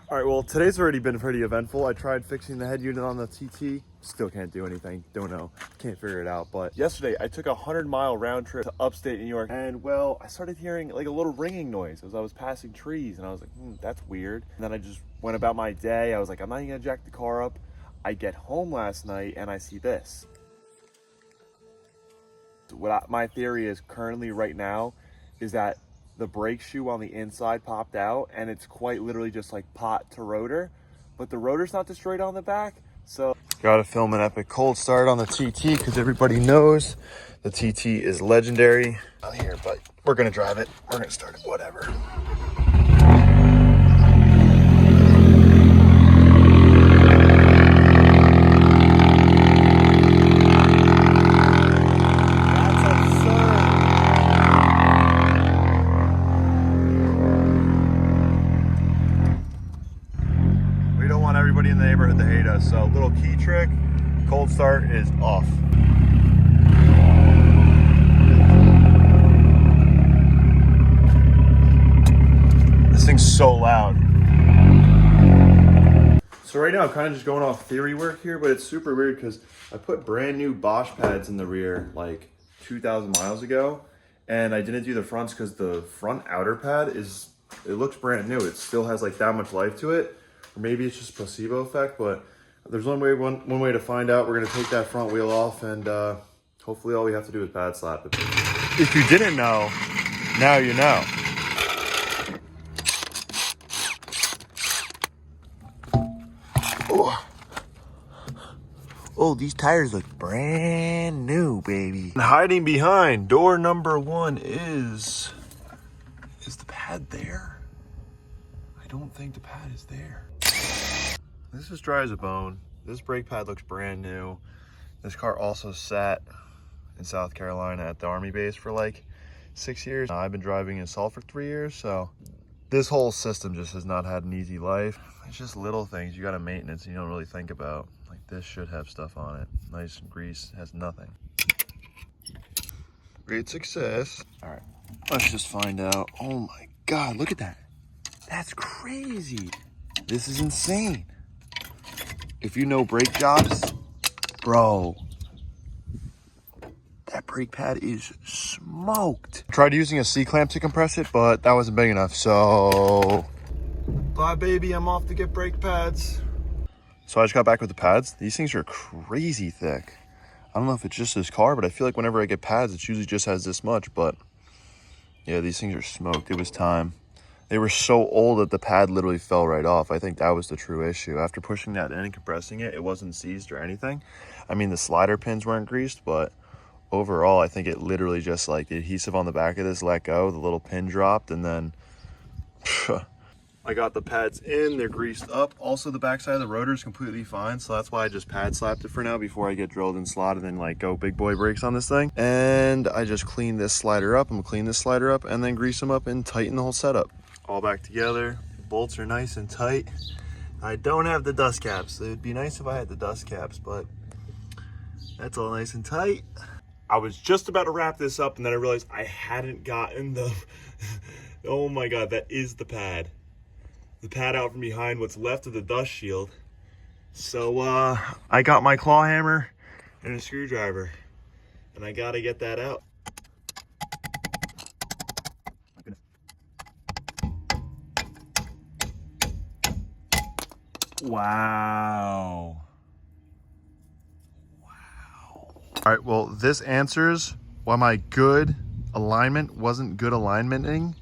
All right, well, today's already been pretty eventful. I tried fixing the head unit on the TT. Still can't do anything. Don't know. Can't figure it out. But yesterday, I took a 100-mile round trip to upstate New York. And, well, I started hearing like a little ringing noise as I was passing trees. And I was like, that's weird. And then I just went about my day. I was like, I'm not even going to jack the car up. I get home last night and I see this. My theory is currently right now is that the brake shoe on the inside popped out, and it's quite literally just like pot to rotor, but the rotor's not destroyed on the back. So gotta film an epic cold start on the TT because everybody knows the TT is legendary out here, but we're gonna drive it. We're gonna start it, whatever. Everybody in the neighborhood to hate us. So little key trick, cold start is off. This thing's so loud. So right now I'm kind of just going off theory work here, but it's super weird because I put brand new Bosch pads in the rear like 2,000 miles ago, and I didn't do the fronts because the front outer pad it looks brand new. It still has like that much life to it. Or maybe it's just placebo effect, but there's one way to find out. We're gonna take that front wheel off, and hopefully all we have to do is pad slap it. If you didn't know, now you know. Oh, these tires look brand new, baby. And hiding behind door number 1 is the pad there? I don't think the pad is there. This is dry as a bone. This brake pad looks brand new. This car also sat in South Carolina at the Army base for like 6 years. I've been driving in Salt for 3 years, so this whole system just has not had an easy life. It's just little things you gotta maintenance and you don't really think about. Like this should have stuff on it. Nice and grease, has nothing. Great success. All right, let's just find out. Oh my God, look at that. That's crazy. This is insane. If you know brake jobs, bro, that brake pad is smoked. Tried using a C-clamp to compress it, but that wasn't big enough, so bye baby, I'm off to get brake pads. So I just got back with the pads. These things are crazy thick. I don't know if it's just this car, but I feel like whenever I get pads, it usually just has this much, but yeah, these things are smoked. It was time. They were so old that the pad literally fell right off. I think that was the true issue. After pushing that in and compressing it, it wasn't seized or anything. I mean, the slider pins weren't greased, but overall, I think it literally just like the adhesive on the back of this let go, the little pin dropped, and then I got the pads in, they're greased up. Also, the backside of the rotor is completely fine, so that's why I just pad slapped it for now before I get drilled and slotted and like go big boy brakes on this thing. And I just cleaned this slider up. I'm gonna clean this slider up and then grease them up and tighten the whole setup. All back together. Bolts are nice and tight. I don't have the dust caps. It would be nice if I had the dust caps, but that's all nice and tight. I was just about to wrap this up and then I realized I hadn't gotten the oh my God, that is the pad. The pad out from behind what's left of the dust shield. So I got my claw hammer and a screwdriver and I gotta get that out. Wow. Wow. All right, well, this answers why my good alignment wasn't good alignmenting.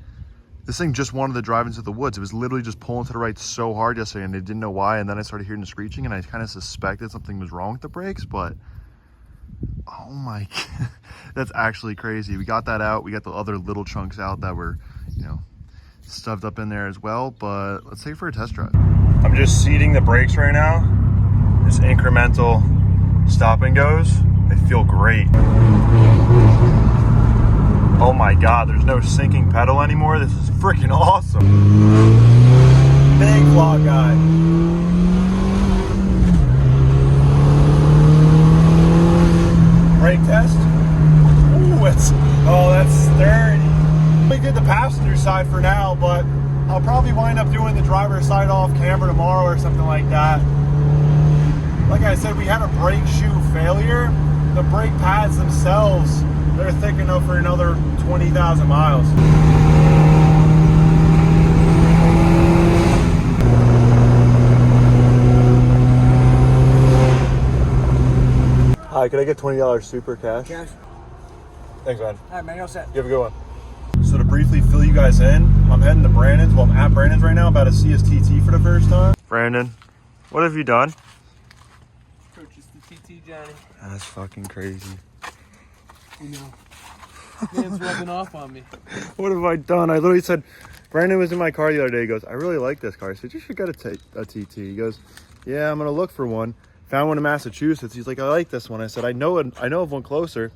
This thing just wanted to drive into the woods. It was literally just pulling to the right so hard yesterday and I didn't know why. And then I started hearing the screeching and I kind of suspected something was wrong with the brakes, but oh my God, that's actually crazy. We got that out. We got the other little chunks out that were, you know, stuffed up in there as well, but let's take it for a test drive. I'm just seating the brakes right now. This incremental stop and goes. They feel great. Oh my God, there's no sinking pedal anymore. This is freaking awesome. Big vlog guy. Brake test. Ooh, that's sturdy. We did the passenger side for now, but I'll probably wind up doing the driver's side off camera. hammer tomorrow or something like that. Like I said, we had a brake shoe failure. The brake pads themselves, they're thick enough for another 20,000 miles. Hi, could I get $20 super cash? Cash. Thanks, man. All right, man, you're all set. You have a good one. So to briefly fill you guys in, I'm heading to Brandon's. Well, I'm at Brandon's right now, about to see his TT for the first time. Brandon, what have you done? Purchased the TT, Johnny. That's fucking crazy. You know, man's rubbing off on me. What have I done? I literally said, Brandon was in my car the other day. He goes, I really like this car. I said, you should get a TT. He goes, yeah, I'm going to look for one. Found one in Massachusetts. He's like, I like this one. I said, I know of one closer.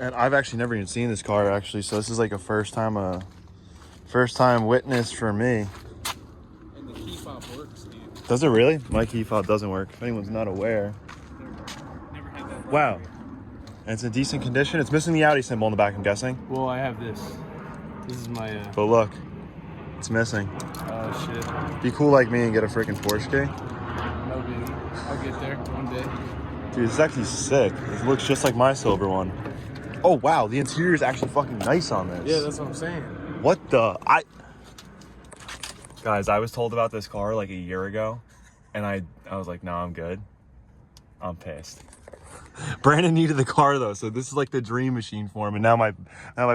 And I've actually never even seen this car, actually. So this is like a first time witness for me. And the key fob works, dude. Does it really? My key fob doesn't work, if anyone's not aware. Never had that. Wow. And it's in decent condition. It's missing the Audi symbol in the back, I'm guessing. Well, I have this. This is my, But look, it's missing. oh, shit. Be cool like me and get a freaking Porsche key. No biggie. I'll get there one day. Dude, it's actually sick. It looks just like my silver one. Oh, wow. The interior is actually fucking nice on this. Yeah, that's what I'm saying. What the? Guys, I was told about this car like a year ago, and I was like, no, I'm good. I'm pissed. Brandon needed the car though, so this is like the dream machine for him. And now my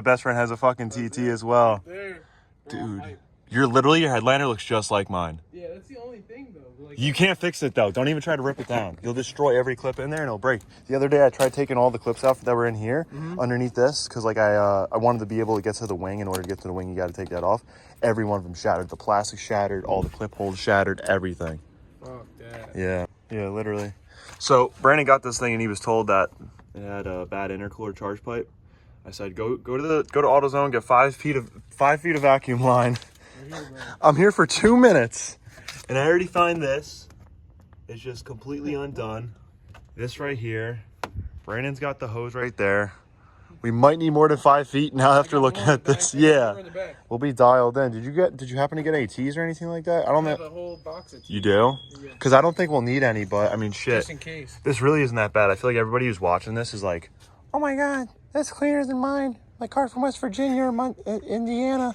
best friend has a fucking TT as well. There. Dude, your headliner looks just like mine. Yeah, that's the only thing though. Like, You can't fix it though. Don't even try to rip it down. You'll destroy every clip in there and it'll break. The other day I tried taking all the clips out that were in here underneath this, because like I wanted to be able to get to the wing. In order to get to the wing, you got to take that off. Every one of them shattered. The plastic shattered, all the clip holes shattered, everything. fuck that. Yeah, literally. So Brandon got this thing and he was told that it had a bad intercooler charge pipe. I said, go to AutoZone, get 5 feet of vacuum line. I'm here for 2 minutes, and I already find this. It's just completely undone. This right here. Brandon's got the hose right there. We might need more than 5 feet now after looking at this. Yeah, we'll be dialed in. Did you happen to get any teas or anything like that? I don't know. I have a whole box of teas. You do? Because I don't think we'll need any, but I mean, shit. Just in case. This really isn't that bad. I feel like everybody who's watching this is like, oh my God, that's cleaner than mine. My car from West Virginia or Indiana.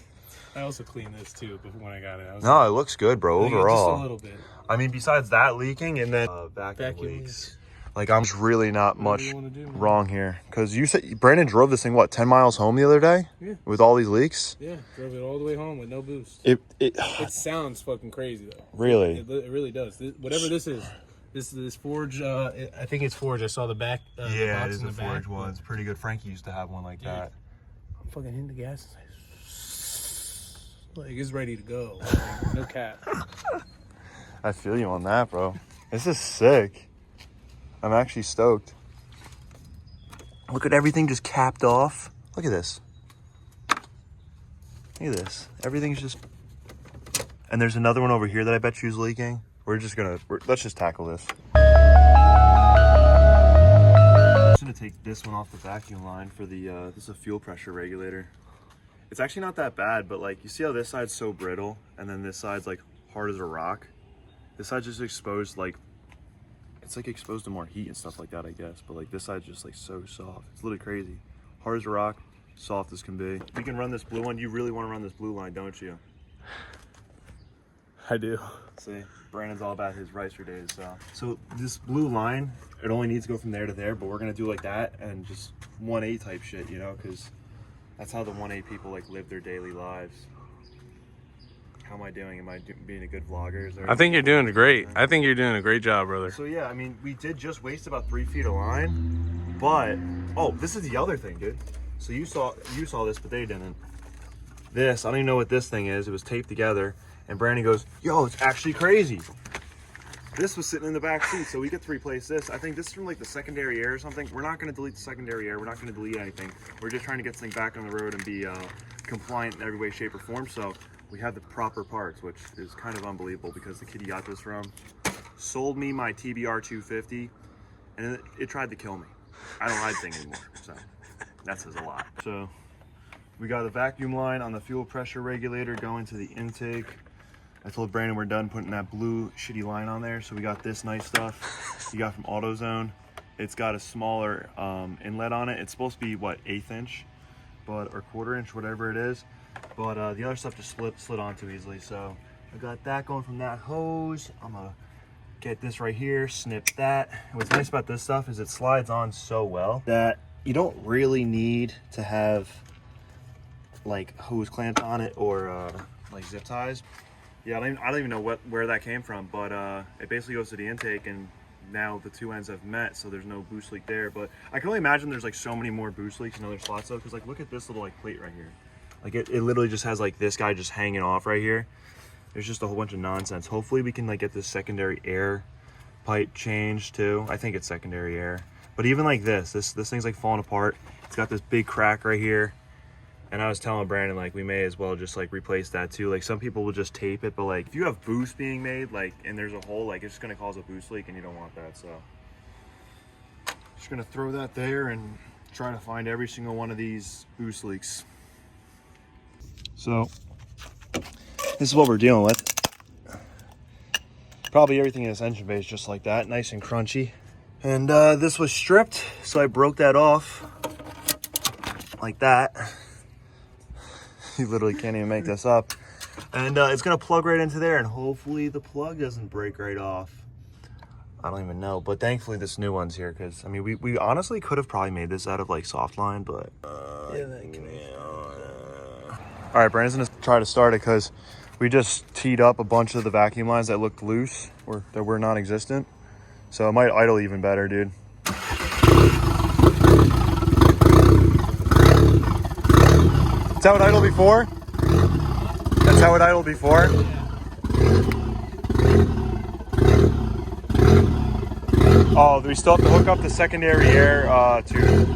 I also cleaned this too when I got it. No, it looks good, bro, overall. Just a little bit. I mean, besides that leaking and then vacuum leaks. Like, I'm just really not much wrong here. Because you said Brandon drove this thing, what, 10 miles home the other day? Yeah. With all these leaks? Yeah, drove it all the way home with no boost. It sounds fucking crazy though. Really? It really does. Whatever this is. This Forge, I think it's Forge. I saw the back. Yeah, box it is in a the back. Forge one. It's pretty good. Frankie used to have one like that. I'm fucking hitting the gas. Like it's ready to go. Like, no cap. I feel you on that, bro. This is sick. I'm actually stoked. Look at everything just capped off. Look at this. Look at this. Everything's just... And there's another one over here that I bet you's leaking. Let's just tackle this. I'm just gonna take this one off the vacuum line for the, this is a fuel pressure regulator. It's actually not that bad, but like, you see how this side's so brittle and then this side's like hard as a rock? This side's just exposed, like, it's like exposed to more heat and stuff like that, I guess. But like this side's just like so soft. It's literally crazy. Hard as a rock, soft as can be. We can run this blue one. You really want to run this blue line, don't you? I do. See, Brandon's all about his ricer days. So this blue line, it only needs to go from there to there, but we're gonna do like that and just 1A type shit, you know, because that's how the 1A people like live their daily lives. How am I doing? Am I being a good vlogger? I think you're doing great. I think you're doing a great job, brother. So yeah, I mean, we did just waste about 3 feet of line, but oh, this is the other thing, dude. So you saw this, but they didn't. This, I don't even know what this thing is. It was taped together, and Brandon goes, "Yo, it's actually crazy." This was sitting in the back seat, so we get to replace this. I think this is from like the secondary air or something. We're not going to delete the secondary air. We're not going to delete anything. We're just trying to get this thing back on the road and be compliant in every way, shape, or form. So we have the proper parts, which is kind of unbelievable because the kid he got this from sold me my TBR 250, and it tried to kill me. I don't ride thing anymore, so that says a lot. So we got a vacuum line on the fuel pressure regulator going to the intake. I told Brandon we're done putting that blue shitty line on there. So we got this nice stuff you got from AutoZone. It's got a smaller inlet on it. It's supposed to be what, 1/8 inch, but or 1/4 inch, whatever it is. But the other stuff just slid on too easily. So I got that going from that hose. I'm gonna get this right here, snip that. And what's nice about this stuff is it slides on so well that you don't really need to have like hose clamped on it or like zip ties. Yeah, I don't even know where that came from, but it basically goes to the intake, and now the two ends have met, so there's no boost leak there. But I can only imagine there's like so many more boost leaks in other slots though, because like look at this little like plate right here. Like it literally just has like this guy just hanging off right here. There's just a whole bunch of nonsense. Hopefully we can like get this secondary air pipe changed too. I think it's secondary air. But even like this thing's like falling apart. It's got this big crack right here. And I was telling Brandon like we may as well just like replace that too. Like some people will just tape it, but like if you have boost being made like and there's a hole, like it's just gonna cause a boost leak and you don't want that. So just gonna throw that there and try to find every single one of these boost leaks. So this is what we're dealing with. Probably everything in this engine bay is just like that, nice and crunchy. And this was stripped, so I broke that off like that. You literally can't even make this up. And it's gonna plug right into there, and hopefully the plug doesn't break right off. I don't even know, but thankfully this new one's here, because I mean we honestly could have probably made this out of like soft line, but all right, Brandon's gonna try to start it because we just teed up a bunch of the vacuum lines that looked loose or that were non-existent. So it might idle even better, dude. That's how it idled before? That's how it idled before? Oh, do we still have to hook up the secondary air tube?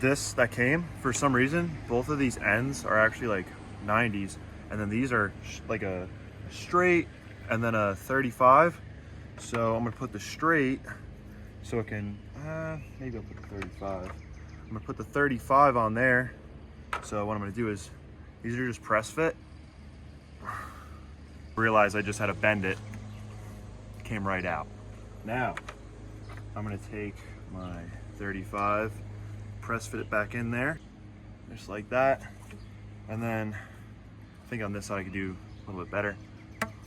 This that came, for some reason, both of these ends are actually like 90s. And then these are like a straight and then a 35. So I'm gonna put the straight so it can, maybe I'll put the 35. I'm gonna put the 35 on there. So what I'm gonna do is, these are just press fit. Realize I just had to bend it. Came right out. Now, I'm gonna take my 35, press fit it back in there, just like that. And then, I think on this side I could do a little bit better.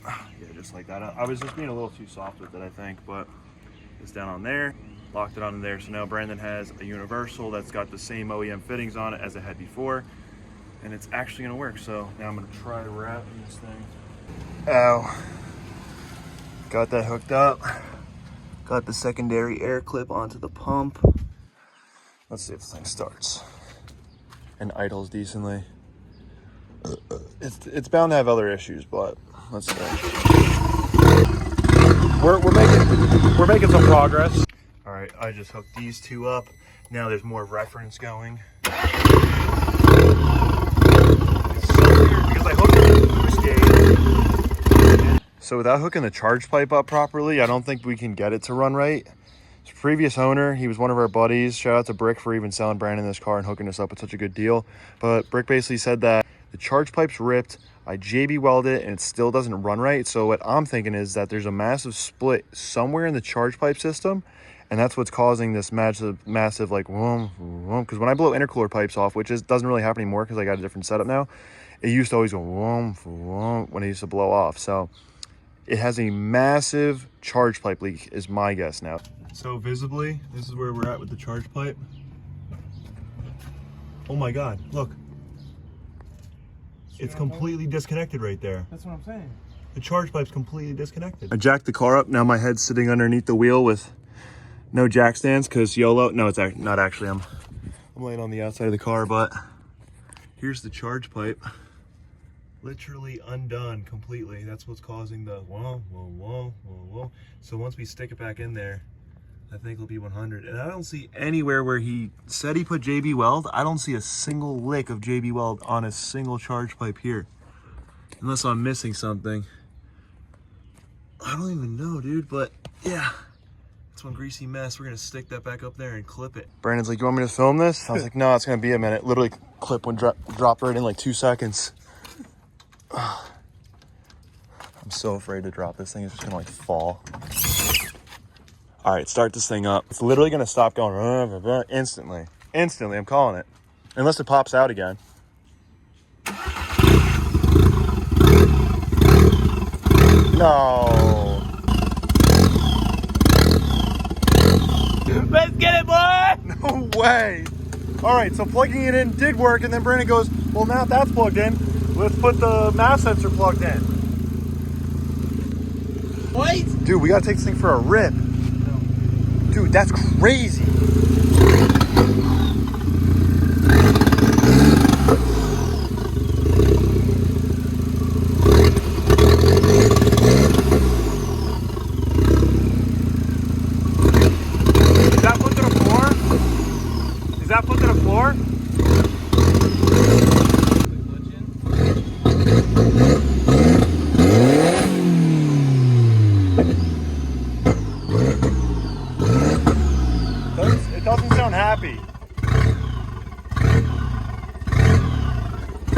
Yeah, just like that. I was just being a little too soft with it, I think, but it's down on there, locked it on there. So now Brandon has a universal that's got the same OEM fittings on it as it had before, and it's actually gonna work. So now I'm gonna try wrapping this thing. Ow. Got that hooked up. Got the secondary air clip onto the pump. Let's see if this thing starts and idles decently. It's bound to have other issues, but let's see. We're making some progress. All right, I just hooked these two up. Now there's more reference going. It's so weird because I hooked it. So without hooking the charge pipe up properly, I don't think we can get it to run right. His previous owner, he was one of our buddies. Shout out to Brick for even selling Brandon this car and hooking us up with such a good deal. But Brick basically said that the charge pipe's ripped. I JB welded it and it still doesn't run right. So what I'm thinking is that there's a massive split somewhere in the charge pipe system, and that's what's causing this massive like whoom, whoom. Because when I blow intercooler pipes off, which doesn't really happen anymore because I got a different setup now, it used to always go whoom, whoom when it used to blow off. So it has a massive charge pipe leak is my guess now. So visibly, this is where we're at with the charge pipe. Oh my God, look. It's completely disconnected right there. That's what I'm saying. The charge pipe's completely disconnected. I jacked the car up. Now my head's sitting underneath the wheel with no jack stands because YOLO. No, it's not actually. I'm laying on the outside of the car, but here's the charge pipe. Literally undone completely. That's what's causing the whoa, whoa, whoa, whoa, whoa. So once we stick it back in there, I think it'll be 100. And I don't see anywhere where he said he put JB Weld. I don't see a single lick of JB Weld on a single charge pipe here. Unless I'm missing something. I don't even know, dude, but yeah. It's one greasy mess. We're gonna stick that back up there and clip it. Brandon's like, you want me to film this? I was like, no, it's gonna be a minute. Literally clip one dropped right in like 2 seconds. I'm so afraid to drop this thing. It's just gonna like fall. All right, start this thing up. It's literally gonna stop going instantly. Instantly, I'm calling it. Unless it pops out again. No. Let's get it, boy! No way. All right, so plugging it in did work, and then Brandon goes, well, now that's plugged in, let's put the mass sensor plugged in. What? Dude, we gotta take this thing for a rip. No. Dude, that's crazy. Is that put to the floor? Is that put to the floor? It doesn't sound happy.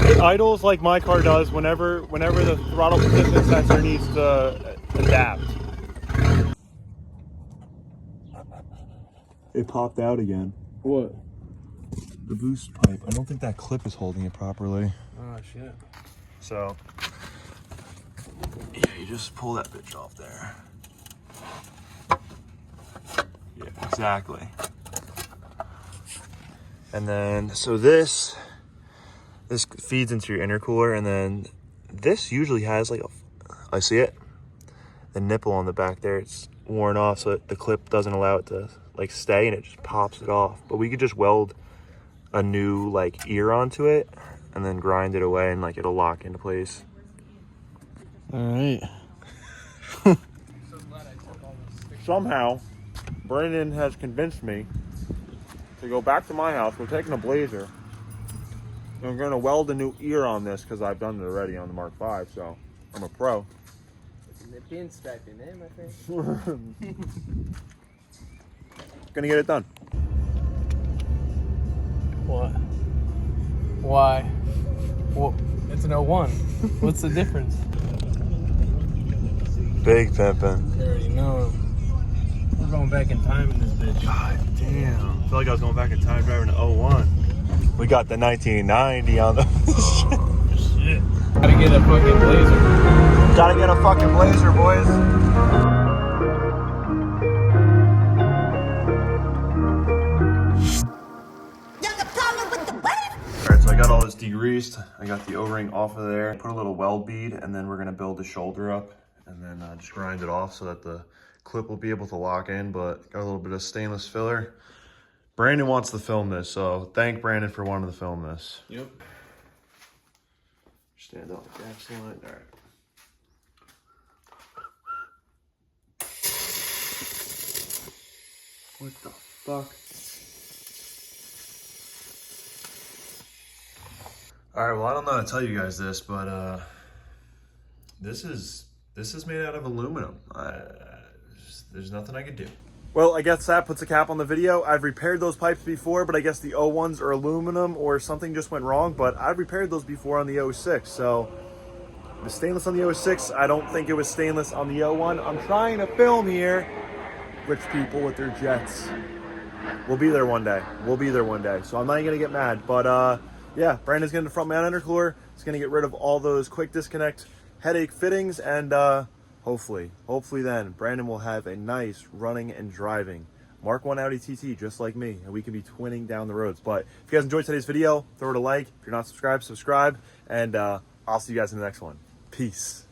It idles like my car does whenever the throttle position sensor needs to adapt. It popped out again. What? The boost pipe. I don't think that clip is holding it properly. Oh, shit. So, yeah, you just pull that bitch off there. Yeah, exactly. And then, so this feeds into your intercooler, and then this usually has like I see it, the nipple on the back there, it's worn off, so the clip doesn't allow it to like stay, and it just pops it off. But we could just weld a new like ear onto it and then grind it away, and like it'll lock into place. All right. Somehow, Brandon has convinced me to go back to my house. We're taking a Blazer. And we're going to weld a new ear on this because I've done it already on the Mark V, so I'm a pro. The pin striping, eh, my friend? Gonna get it done. What? Why? Well, it's an 01. What's the difference? Big pimpin'. You already know. We're going back in time in this bitch. God damn. I feel like I was going back in time driving to 01. We got the 1990 on the Shit. Gotta get a fucking Blazer. Gotta get a fucking Blazer, boys. Alright, so I got all this degreased. I got the O-ring off of there. Put a little weld bead, and then we're gonna build the shoulder up and then just grind it off so that the clip will be able to lock in, but got a little bit of stainless filler. Brandon wants to film this, so thank Brandon for wanting to film this. Yep. Stand up, gas line. All right. What the fuck? All right. Well, I don't know how to tell you guys this, but this is made out of aluminum. There's nothing I could do. Well, I guess that puts a cap on the video. I've repaired those pipes before, but I guess the 01s are aluminum or something just went wrong, but I've repaired those before on the 06. So the stainless on the 06, I don't think it was stainless on the 01. I'm trying to film here. Rich people with their jets. We'll be there one day. We'll be there one day. So I'm not even gonna get mad, but yeah, Brandon's getting the front mount intercooler. He's gonna get rid of all those quick disconnect headache fittings, and hopefully then Brandon will have a nice running and driving Mark 1 Audi TT just like me, and we can be twinning down the roads. But if you guys enjoyed today's video, throw it a like. If you're not subscribed, subscribe, and I'll see you guys in the next one. Peace.